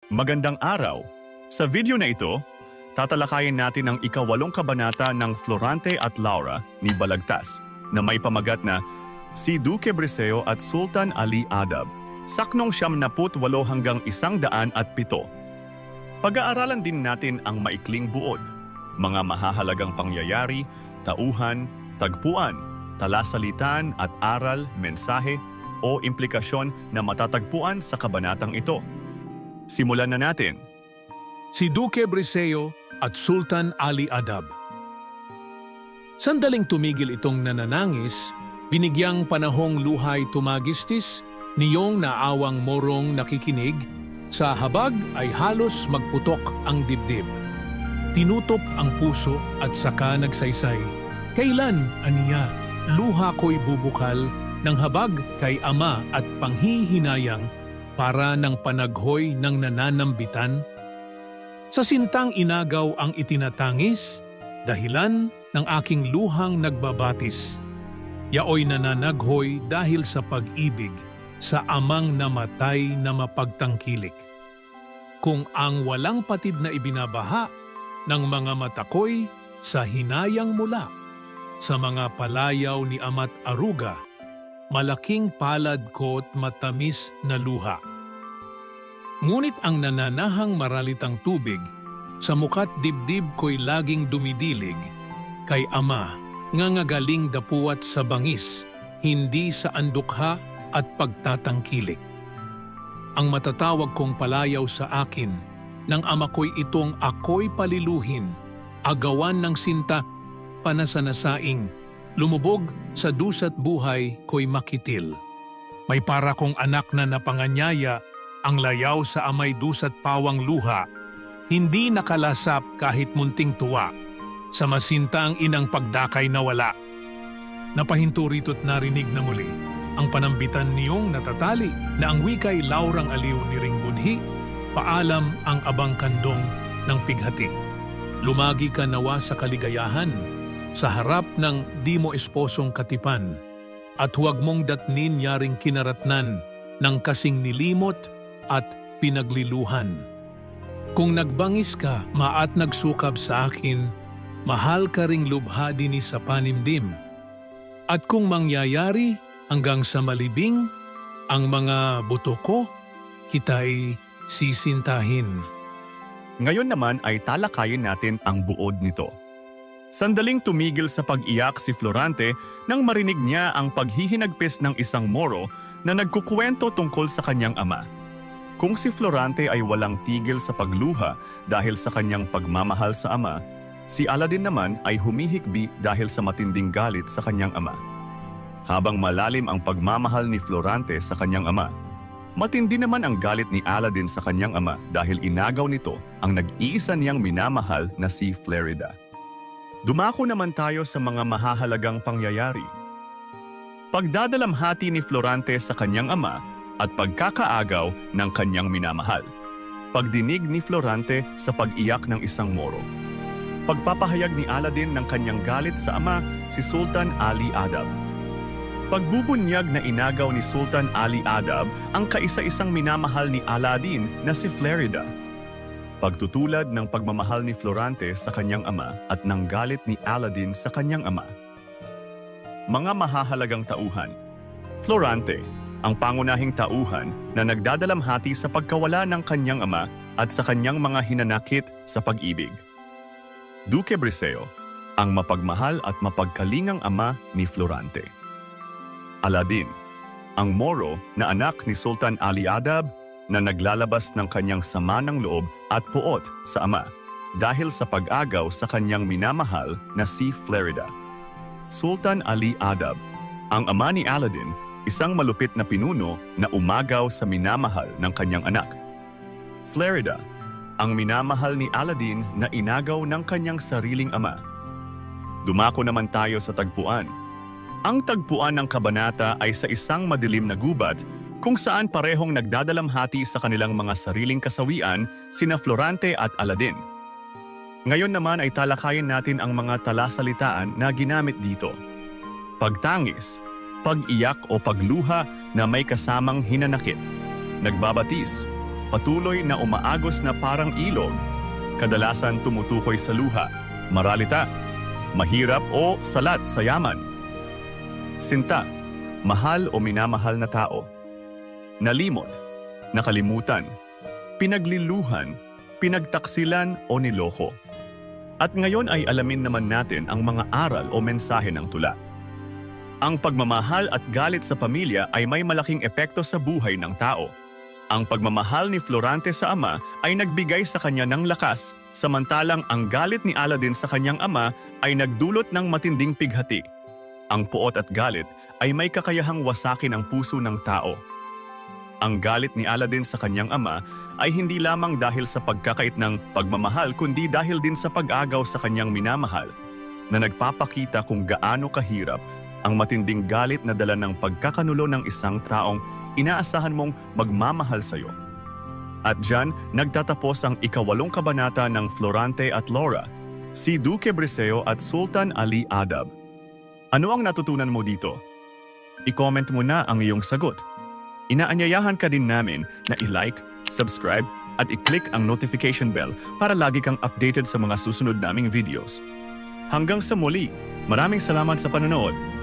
Magandang araw! Sa video na ito, tatalakayin natin ang ika-8 kabanata ng Florante at Laura ni Balagtas na may pamagat na Si Duque Briseo at Sultan Ali Adab, saknong 78 hanggang 107. Pag-aaralan din natin ang maikling buod, mga mahahalagang pangyayari, tauhan, tagpuan, talasalitan at aral, mensahe o implikasyon na matatagpuan sa kabanatang ito. Simulan na natin. Si Duque Briseo at Sultan Ali Adab. Sandaling tumigil itong nananangis, binigyang panahong luhay tumagistis, niyong naawang morong nakikinig, sa habag ay halos magputok ang dibdib. Tinutop ang puso at saka nagsaysay, kailan, aniya, luha ko'y bubukal ng habag kay ama at panghihinayang para ng panaghoy ng nananambitan? Sa sintang inagaw ang itinatangis, dahilan ng aking luhang nagbabatis. Yaoy nananaghoy dahil sa pag-ibig sa amang namatay na mapagtangkilik. Kung ang walang patid na ibinabaha ng mga mata ko'y sa hinayang mula, sa mga palayaw ni ama't aruga, malaking palad ko't matamis na luha. Ngunit ang nananahang maralitang tubig, sa mukat dibdib ko'y laging dumidilig, kay ama ngangagaling dapuat sa bangis, hindi sa andukha at pagtatangkilik. Ang matatawag kong palayaw sa akin, ng ama ko'y itong ako'y paliluhin, agawan ng sinta, panasanasaing, lumubog sa dusat buhay ko'y makitil. May para kong anak na napanganyaya, ang layaw sa amay dusat pawang luha, hindi nakalasap kahit munting tuwa, sa masintang inang pagdakay na wala. Napahinto rito't narinig na muli ang panambitan niyong natatali na ang wika'y laurang aliw ni Ring Budhi, paalam ang abang kandong ng pighati. Lumagi ka nawa sa kaligayahan, sa harap ng di mo esposong katipan, at huwag mong datnin yaring kinaratnan ng kasing nilimot at pinagliluhan. Kung nagbangis ka, maat nagsukab sa akin, mahal ka ring lubha dini sa panimdim. At kung mangyayari hanggang sa malibing, ang mga buto ko, kita'y sisintahin. Ngayon naman ay talakayin natin ang buod nito. Sandaling tumigil sa pag-iyak si Florante nang marinig niya ang paghihinagpis ng isang Moro na nagkukwento tungkol sa kanyang ama. Kung si Florante ay walang tigil sa pagluha dahil sa kanyang pagmamahal sa ama, si Aladdin naman ay humihikbi dahil sa matinding galit sa kanyang ama. Habang malalim ang pagmamahal ni Florante sa kanyang ama, matindi naman ang galit ni Aladdin sa kanyang ama dahil inagaw nito ang nag-iisa niyang minamahal na si Florida. Dumako naman tayo sa mga mahahalagang pangyayari. Pagdadalamhati ni Florante sa kanyang ama at pagkakaagaw ng kanyang minamahal. Pagdinig ni Florante sa pag-iyak ng isang Moro. Pagpapahayag ni Aladdin ng kanyang galit sa ama, si Sultan Ali Adab. Pagbubunyag na inagaw ni Sultan Ali Adab ang kaisa-isang minamahal ni Aladdin na si Florida. Pagtutulad ng pagmamahal ni Florante sa kanyang ama at ng galit ni Aladdin sa kanyang ama. Mga mahahalagang tauhan. Florante, ang pangunahing tauhan na nagdadalamhati sa pagkawala ng kanyang ama at sa kanyang mga hinanakit sa pag-ibig. Duque Briseo, ang mapagmahal at mapagkalingang ama ni Florante. Aladdin, ang Moro na anak ni Sultan Ali Adab na naglalabas ng kanyang sama ng loob at puot sa ama dahil sa pag-agaw sa kanyang minamahal na si Florida. Sultan Ali Adab, ang ama ni Aladdin, isang malupit na pinuno na umagaw sa minamahal ng kanyang anak. Florida, ang minamahal ni Aladdin na inagaw ng kanyang sariling ama. Dumako naman tayo sa tagpuan. Ang tagpuan ng kabanata ay sa isang madilim na gubat kung saan parehong nagdadalamhati sa kanilang mga sariling kasawian sina Florante at Aladdin. Ngayon naman ay talakayin natin ang mga talasalitaan na ginamit dito. Pagtangis, pag-iyak o pagluha na may kasamang hinanakit, nagbabatis, patuloy na umaagos na parang ilog, kadalasan tumutukoy sa luha, maralita, mahirap o salat sa yaman. Sinta, mahal o minamahal na tao. Nalimot, nakalimutan, pinagliluhan, pinagtaksilan o niloko. At ngayon ay alamin naman natin ang mga aral o mensahe ng tula. Ang pagmamahal at galit sa pamilya ay may malaking epekto sa buhay ng tao. Ang pagmamahal ni Florante sa ama ay nagbigay sa kanya ng lakas, samantalang ang galit ni Aladdin sa kanyang ama ay nagdulot ng matinding pighati. Ang puot at galit ay may kakayahang wasakin ang puso ng tao. Ang galit ni Aladdin sa kanyang ama ay hindi lamang dahil sa pagkakait ng pagmamahal kundi dahil din sa pag-agaw sa kanyang minamahal, na nagpapakita kung gaano kahirap ang matinding galit na dala ng pagkakanulo ng isang taong inaasahan mong magmamahal sa iyo. At diyan nagtatapos ang ika-8 kabanata ng Florante at Laura, si Duque Briseo at Sultan Ali Adab. Ano ang natutunan mo dito? I-comment mo na ang iyong sagot. Inaanyayahan ka din namin na i-like, subscribe at i-click ang notification bell para lagi kang updated sa mga susunod naming videos. Hanggang sa muli, maraming salamat sa panonood.